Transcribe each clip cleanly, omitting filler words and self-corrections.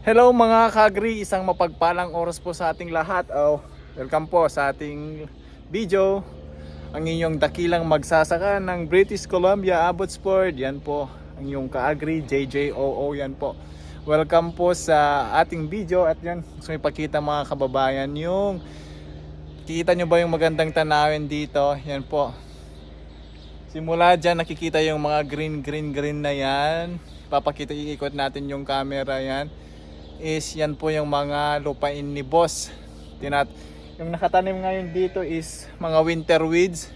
Hello mga kagri, isang mapagpalang oras po sa ating lahat. Welcome po sa ating video. Ang inyong dakilang magsasaka ng British Columbia Abbotsford. Yan po ang inyong kaagri, JJOO. Yan po. Welcome po sa ating video. At yan, gusto ipakita mga kababayan yung kita nyo ba yung magandang tanawin dito? Yan po. Simula dyan nakikita yung mga green na yan. Papakita, iikot natin yung camera yan. Yan po yung mga lupain ni boss. Yung nakatanim ngayon dito is mga winter weeds.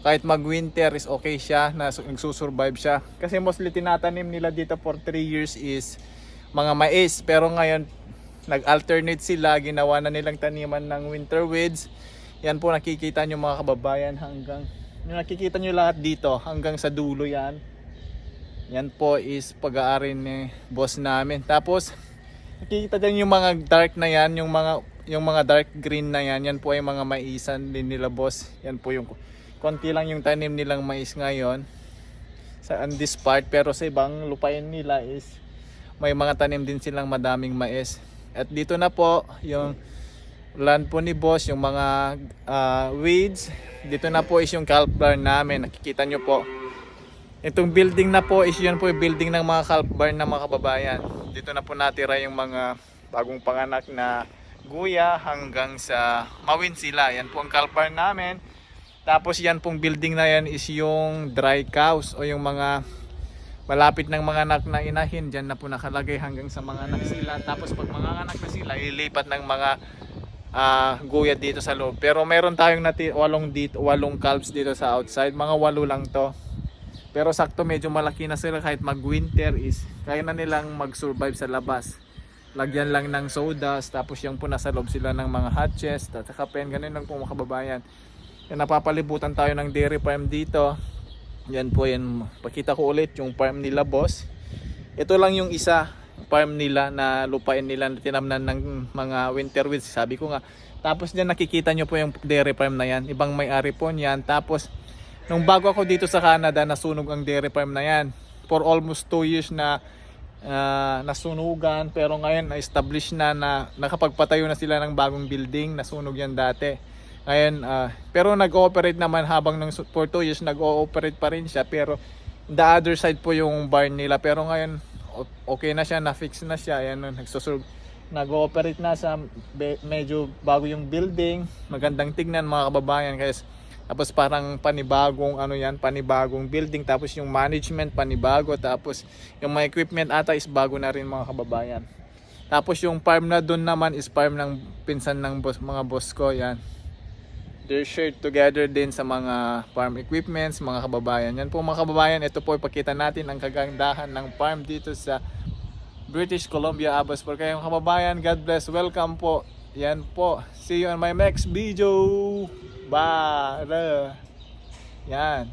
Kahit mag winter is okay siya, nagsusurvive siya. Kasi mostly tinatanim nila dito for 3 years is mga mais. Pero ngayon nag-alternate sila, ginawa na nilang taniman ng winter weeds. Yan po nakikita nyo mga kababayan, hanggang yung nakikita nyo lahat dito hanggang sa dulo yan. Yan po is pag-aari ni boss namin. Tapos nakikita dyan yung mga dark na yan, yung mga dark green na yan, yan po ay mga maisan din nila boss. Yan po yung konti lang yung tanim nilang mais ngayon sa this part, pero sa ibang lupain nila is may mga tanim din silang madaming mais. At dito na po yung land po ni boss, yung mga weeds. Dito na po is yung kelp barn namin, nakikita nyo po. Itong building na po is yun po yung building ng mga kelp barn na mga kababayan. Dito na po natira yung mga bagong panganak na guya hanggang sa mawin sila. Yan po ang kelp barn namin. Tapos yan pong building na yan is yung dry cows o yung mga malapit ng mga anak na inahin. Diyan na po nakalagay hanggang sa mga anak sila. Tapos pag mga anak na sila, ilipat ng mga guya dito sa loob. Pero meron tayong walong calves dito sa outside. Mga 8 lang to. Pero sakto medyo malaki na sila, kahit mag winter is kaya na nilang mag survive sa labas. Lagyan lang ng soda, tapos yung po nasa loob sila ng mga hatches at saka pen. Ganun lang po mga kababayan. Yan, napapalibutan tayo ng dairy farm dito. Yan po yan, pakita ko ulit yung farm nila boss. Ito lang yung isa farm nila na lupain nila na tinamnan ng mga winter weeds, sabi ko nga. Tapos dyan nakikita nyo po yung dairy farm na yan, ibang may-ari po niyan. Tapos nung bago ako dito sa Canada, nasunog ang dairy farm na yan. For almost 2 years na nasunugan, pero ngayon na-establish na nakapagpatayo na sila ng bagong building. Nasunog yan dati. Ngayon, pero nag-ooperate naman habang for 2 years, nag-ooperate pa rin siya. Pero the other side po yung barn nila. Pero ngayon, okay na siya, na-fix na siya. Ayan, nag-ooperate na sa medyo bago yung building. Magandang tignan mga kababayan. Tapos parang panibagong building. Tapos yung management panibago. Tapos yung mga equipment ata is bago na rin mga kababayan. Tapos yung farm na doon naman is farm ng pinsan ng mga boss ko. Yan. They're shared together din sa mga farm equipments mga kababayan. Yan po mga kababayan. Ito po ipakita natin ang kagandahan ng farm dito sa British Columbia Abbotsford. Kaya mga kababayan, God bless. Welcome po. Yan po. See you on my next video. Bye. Yan.